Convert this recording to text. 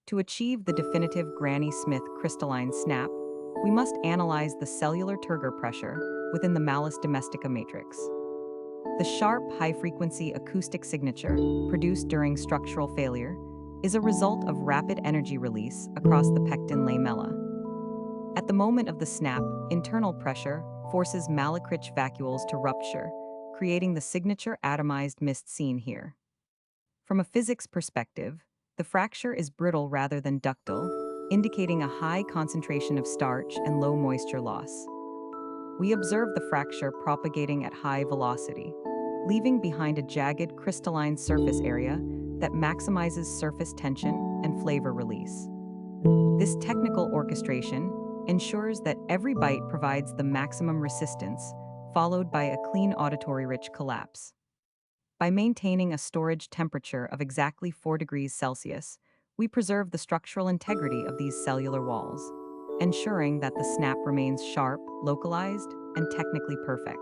To achieve the definitive Granny Smith crystalline snap, we must analyze the cellular turgor pressure within the malus domestica matrix. The sharp, high-frequency acoustic signature, produced during structural failure, is a result of rapid energy release across the pectin lamella. At the moment of the snap, internal pressure forces Malekritch vacuoles to rupture, creating the signature atomized mist seen here. From a physics perspective, the fracture is brittle rather than ductile, indicating a high concentration of starch and low moisture loss. We observe the fracture propagating at high velocity, leaving behind a jagged crystalline surface area that maximizes surface tension and flavor release. This technical orchestration ensures that every bite provides the maximum resistance, followed by a clean auditory-rich collapse. By maintaining a storage temperature of exactly 4 degrees Celsius, we preserve the structural integrity of these cellular walls, ensuring that the snap remains sharp, localized, and technically perfect.